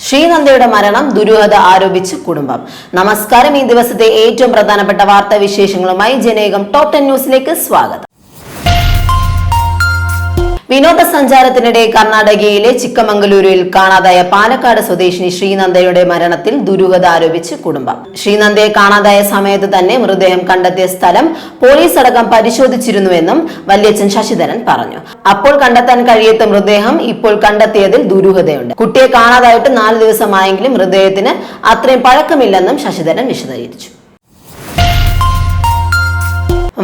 ശ്രീനന്ദയുടെ മരണം ദുരൂഹത ആരോപിച്ച് കുടുംബം. നമസ്കാരം. ഈ ദിവസത്തെ ഏറ്റവും പ്രധാനപ്പെട്ട വാർത്താ വിശേഷങ്ങളുമായി ജനേകം ടോപ് 10 ന്യൂസിലേക്ക് സ്വാഗതം. വിനോദസഞ്ചാരത്തിനിടെ കർണാടകയിലെ ചിക്കമംഗലൂരുവിൽ കാണാതായ പാലക്കാട് സ്വദേശിനി ശ്രീനന്ദയുടെ മരണത്തിൽ ദുരൂഹത ആരോപിച്ച് കുടുംബം. ശ്രീനന്ദയെ കാണാതായ സമയത്ത് തന്നെ മൃതദേഹം കണ്ടെത്തിയ സ്ഥലം പോലീസ് അടക്കം പരിശോധിച്ചിരുന്നുവെന്നും വല്യച്ഛൻ ശശിധരൻ പറഞ്ഞു. അപ്പോൾ കണ്ടെത്താൻ കഴിയാത്ത മൃതദേഹം ഇപ്പോൾ കണ്ടെത്തിയതിൽ ദുരൂഹതയുണ്ട്. കുട്ടിയെ കാണാതായിട്ട് 4 ദിവസമായെങ്കിലും മൃതദേഹത്തിന് അത്രയും പഴക്കമില്ലെന്നും ശശിധരൻ വിശദീകരിച്ചു.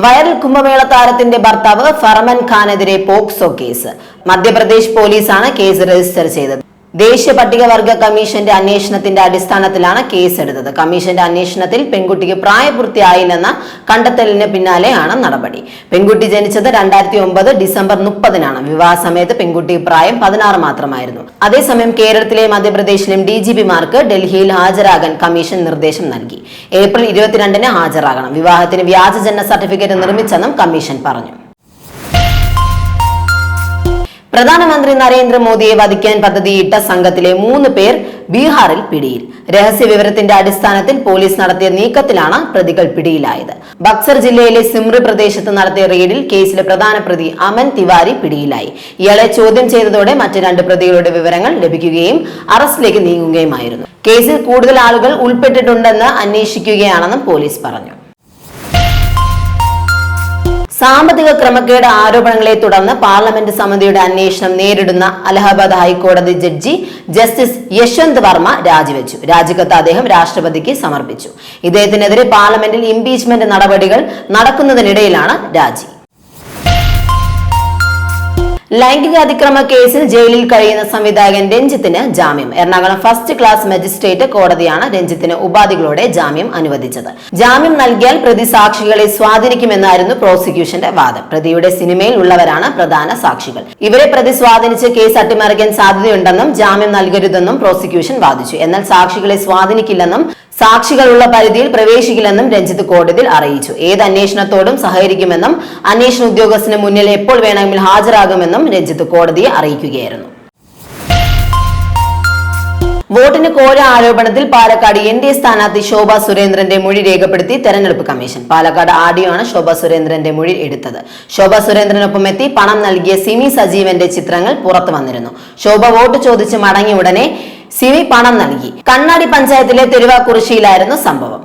വൈറൽ കുംഭമേള താരത്തിന്റെ ഭർത്താവ് ഫർമാൻ ഖാനെതിരെ പോക്സോ കേസ്. മധ്യപ്രദേശ് പോലീസാണ് കേസ് രജിസ്റ്റർ ചെയ്തത്. ദേശീയ പട്ടികവർഗ കമ്മീഷന്റെ അന്വേഷണത്തിന്റെ അടിസ്ഥാനത്തിലാണ് കേസെടുത്തത്. കമ്മീഷന്റെ അന്വേഷണത്തിൽ പെൺകുട്ടിക്ക് പ്രായപൂർത്തിയായില്ലെന്ന കണ്ടെത്തലിന് പിന്നാലെയാണ് നടപടി. പെൺകുട്ടി ജനിച്ചത് 2009 ഡിസംബർ 30-നാണ്. വിവാഹ സമയത്ത് പെൺകുട്ടിക്ക് പ്രായം 16 മാത്രമായിരുന്നു. അതേസമയം കേരളത്തിലെയും മധ്യപ്രദേശിലെയും DGPമാർക്ക് ഡൽഹിയിൽ ഹാജരാകാൻ കമ്മീഷൻ നിർദ്ദേശം നൽകി. ഏപ്രിൽ 22-ന് ഹാജരാകണം. വിവാഹത്തിന് വ്യാജ ജനന സർട്ടിഫിക്കറ്റ് നിർമ്മിച്ചെന്നും കമ്മീഷൻ പറഞ്ഞു. പ്രധാനമന്ത്രി നരേന്ദ്രമോദിയെ വധിക്കാൻ പദ്ധതിയിട്ട സംഘത്തിലെ 3 പേർ ബീഹാറിൽ പിടിയിൽ. രഹസ്യ വിവരത്തിന്റെ അടിസ്ഥാനത്തിൽ പോലീസ് നടത്തിയ നീക്കത്തിലാണ് പ്രതികൾ പിടിയിലായത്. ബക്സർ ജില്ലയിലെ സിമ്രി പ്രദേശത്ത് നടത്തിയ റെയ്ഡിൽ കേസിലെ പ്രധാന പ്രതി അമൻ തിവാരി പിടിയിലായി. ഇയാളെ ചോദ്യം ചെയ്തതോടെ മറ്റ് 2 പ്രതികളുടെ വിവരങ്ങൾ ലഭിക്കുകയും അറസ്റ്റിലേക്ക് നീങ്ങുകയുമായിരുന്നു. കേസിൽ കൂടുതൽ ആളുകൾ ഉൾപ്പെട്ടിട്ടുണ്ടെന്ന് അന്വേഷിക്കുകയാണെന്നും പോലീസ് പറഞ്ഞു. സാമ്പത്തിക ക്രമക്കേട് ആരോപണങ്ങളെ തുടർന്ന് പാർലമെന്റ് സമിതിയുടെ അന്വേഷണം നേരിടുന്ന അലഹബാദ് ഹൈക്കോടതി ജഡ്ജി ജസ്റ്റിസ് യശ്വന്ത് വർമ്മ രാജിവെച്ചു. രാജിക്കത്ത് അദ്ദേഹം രാഷ്ട്രപതിക്ക് സമർപ്പിച്ചു. ഇദ്ദേഹത്തിനെതിരെ പാർലമെന്റിൽ ഇംപീച്ച്മെന്റ് നടപടികൾ നടക്കുന്നതിനിടയിലാണ് രാജി. ലൈംഗിക അതിക്രമ കേസിൽ ജയിലിൽ കഴിയുന്ന സംവിധായകൻ രഞ്ജിത്തിന് ജാമ്യം. എറണാകുളം ഫസ്റ്റ് ക്ലാസ് മജിസ്ട്രേറ്റ് കോടതിയാണ് രഞ്ജിത്തിന് ഉപാധികളോടെ ജാമ്യം അനുവദിച്ചത്. ജാമ്യം നൽകിയാൽ പ്രതി സാക്ഷികളെ സ്വാധീനിക്കുമെന്നായിരുന്നു പ്രോസിക്യൂഷന്റെ വാദം. പ്രതിയുടെ സിനിമയിൽ ഉള്ളവരാണ് പ്രധാന സാക്ഷികൾ. ഇവരെ പ്രതി സ്വാധീനിച്ച് കേസ് അട്ടിമറിക്കാൻ സാധ്യതയുണ്ടെന്നും ജാമ്യം നൽകരുതെന്നും പ്രോസിക്യൂഷൻ വാദിച്ചു. എന്നാൽ സാക്ഷികളെ സ്വാധീനിക്കില്ലെന്നും സാക്ഷികളുള്ള പരിധിയിൽ പ്രവേശിക്കില്ലെന്നും രഞ്ജിത്ത് കോടതിയിൽ അറിയിച്ചു. ഏത് അന്വേഷണത്തോടും സഹകരിക്കുമെന്നും അന്വേഷണ ഉദ്യോഗസ്ഥന് മുന്നിൽ എപ്പോൾ വേണമെങ്കിലും ഹാജരാകുമെന്നും രഞ്ജിത്ത് കോടതിയെ അറിയിക്കുകയായിരുന്നു. വോട്ടിന് കോഴ ആരോപണത്തിൽ പാലക്കാട് NDA സ്ഥാനാർത്ഥി ശോഭ സുരേന്ദ്രന്റെ മൊഴി രേഖപ്പെടുത്തി തെരഞ്ഞെടുപ്പ് കമ്മീഷൻ. പാലക്കാട് RDO ആണ് ശോഭ സുരേന്ദ്രന്റെ മൊഴി എടുത്തത്. ശോഭ സുരേന്ദ്രനൊപ്പം എത്തി പണം നൽകിയ സിമി സജീവന്റെ ചിത്രങ്ങൾ പുറത്തു വന്നിരുന്നു. ശോഭ വോട്ട് ചോദിച്ച് മടങ്ങിയ ഉടനെ സിമി പണം നൽകി. കണ്ണാടി പഞ്ചായത്തിലെ തെരുവാക്കുറിശ്ശിയിലായിരുന്നു സംഭവം.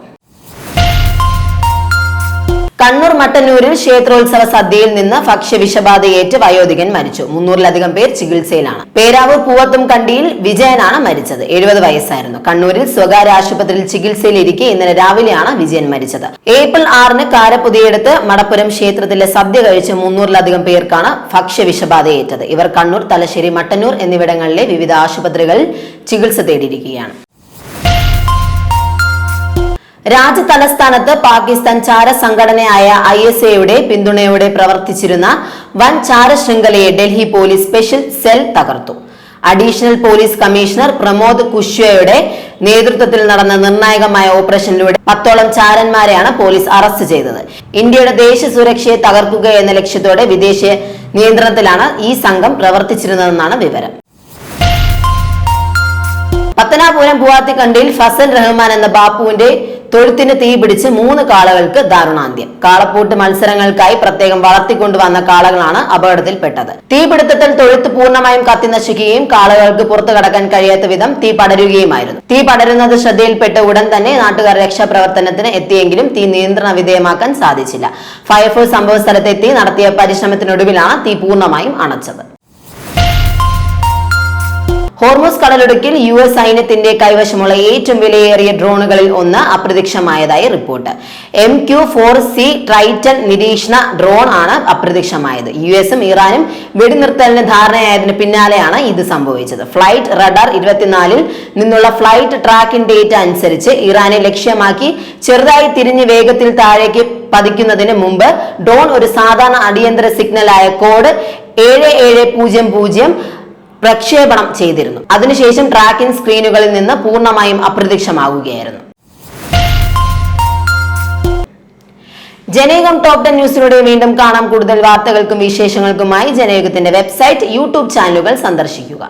കണ്ണൂർ മട്ടന്നൂരിൽ ക്ഷേത്രോത്സവ സദ്യയിൽ നിന്ന് ഭക്ഷ്യവിഷബാധയേറ്റ് വയോധികൻ മരിച്ചു. 300-ലധികം പേർ ചികിത്സയിലാണ്. പേരാവൂർ പൂവത്തും കണ്ടിയിൽ വിജയനാണ് മരിച്ചത്. 70 വയസ്സായിരുന്നു. കണ്ണൂരിൽ സ്വകാര്യ ആശുപത്രിയിൽ ചികിത്സയിലിരിക്കെ ഇന്നലെ രാവിലെയാണ് വിജയൻ മരിച്ചത്. ഏപ്രിൽ 6-ന് കാരപ്പുതിയെടുത്ത് മടപ്പുരം ക്ഷേത്രത്തിലെ സദ്യ കഴിച്ച് 300-ലധികം പേർക്കാണ് ഭക്ഷ്യവിഷബാധയേറ്റത്. ഇവർ കണ്ണൂർ, തലശ്ശേരി, മട്ടന്നൂർ എന്നിവിടങ്ങളിലെ വിവിധ ആശുപത്രികളിൽ ചികിത്സ തേടിയിരിക്കുകയാണ്. രാജ്യതലസ്ഥാനത്ത് പാകിസ്ഥാൻ ചാര സംഘടനയായ ISAയുടെ പിന്തുണയോടെ പ്രവർത്തിച്ചിരുന്ന വൻ ചാര ശൃംഖലയെ ഡൽഹി പോലീസ് സ്പെഷ്യൽ സെൽ തകർത്തു. അഡീഷണൽ പോലീസ് കമ്മീഷണർ പ്രമോദ് കുശ്വയുടെ നേതൃത്വത്തിൽ നടന്ന നിർണായകമായ ഓപ്പറേഷനിലൂടെ 10ഓളം ചാരന്മാരെയാണ് പോലീസ് അറസ്റ്റ് ചെയ്തത്. ഇന്ത്യയുടെ ദേശീയ സുരക്ഷയെ തകർക്കുക എന്ന ലക്ഷ്യത്തോടെ വിദേശ നിയന്ത്രണത്തിലാണ് ഈ സംഘം പ്രവർത്തിച്ചിരുന്നതെന്നാണ് വിവരം. പത്തനാപുരം പൂവാത്തിക്കണ്ടിയിൽ ഫസൽ റഹ്മാൻ എന്ന ബാപ്പുവിന്റെ തൊഴുത്തിന് തീപിടിച്ച് 3 കാളകൾക്ക് ദാരുണാന്ത്യം. കാളപ്പൂട്ട് മത്സരങ്ങൾക്കായി പ്രത്യേകം വളർത്തിക്കൊണ്ടുവന്ന കാളകളാണ് അപകടത്തിൽപ്പെട്ടത്. തീപിടുത്തത്തിൽ തൊഴുത്ത് പൂർണ്ണമായും കത്തി നശിക്കുകയും കാളകൾക്ക് പുറത്തു കടക്കാൻ കഴിയാത്ത വിധം തീ പടരുകയുമായിരുന്നു. തീ പടരുന്നത് ശ്രദ്ധയിൽപ്പെട്ട ഉടൻ തന്നെ നാട്ടുകാർ രക്ഷാപ്രവർത്തനത്തിന് എത്തിയെങ്കിലും തീ നിയന്ത്രണ വിധേയമാക്കാൻ സാധിച്ചില്ല. ഫയർഫോഴ്സ് സംഭവ സ്ഥലത്തെത്തി നടത്തിയ പരിശ്രമത്തിനൊടുവിലാണ് തീ പൂർണ്ണമായും അണച്ചത്. ഹോർമൂസ് കടലിടുക്കിൽ US സൈന്യത്തിന്റെ കൈവശമുള്ള ഏറ്റവും വിലയേറിയ ഡ്രോണുകളിൽ ഒന്ന് അപ്രത്യക്ഷമായതായി റിപ്പോർട്ട്. MQ-4C ട്രൈറ്റൻ നിരീക്ഷണ ഡ്രോൺ ആണ് അപ്രത്യക്ഷമായത്. US-ഉം ഇറാനും വെടിനിർത്തലിന് ധാരണയായതിനു പിന്നാലെയാണ് ഇത് സംഭവിച്ചത്. ഫ്ലൈറ്റ് റഡാർ 24-ൽ നിന്നുള്ള ഫ്ലൈറ്റ് ട്രാക്കിംഗ് ഡേറ്റ അനുസരിച്ച് ഇറാനെ ലക്ഷ്യമാക്കി ചെറുതായി തിരിഞ്ഞ് വേഗത്തിൽ താഴേക്ക് പതിക്കുന്നതിന് മുമ്പ് ഡ്രോൺ ഒരു സാധാരണ അടിയന്തര സിഗ്നലായ കോഡ് 7700 പ്രക്ഷേപണം ചെയ്തിരുന്നു. അതിനുശേഷം ട്രാക്കിംഗ് സ്ക്രീനുകളിൽ നിന്ന് പൂർണ്ണമായും അപ്രത്യക്ഷമാവുകയായിരുന്നു. ജനേകം ടോപ് 10 ന്യൂസിലൂടെ വീണ്ടും കാണാം. കൂടുതൽ വാർത്തകൾക്കും വിശേഷങ്ങൾക്കുമായി ജനേകത്തിന്റെ വെബ്സൈറ്റ്, YouTube ചാനലുകൾ സന്ദർശിക്കുക.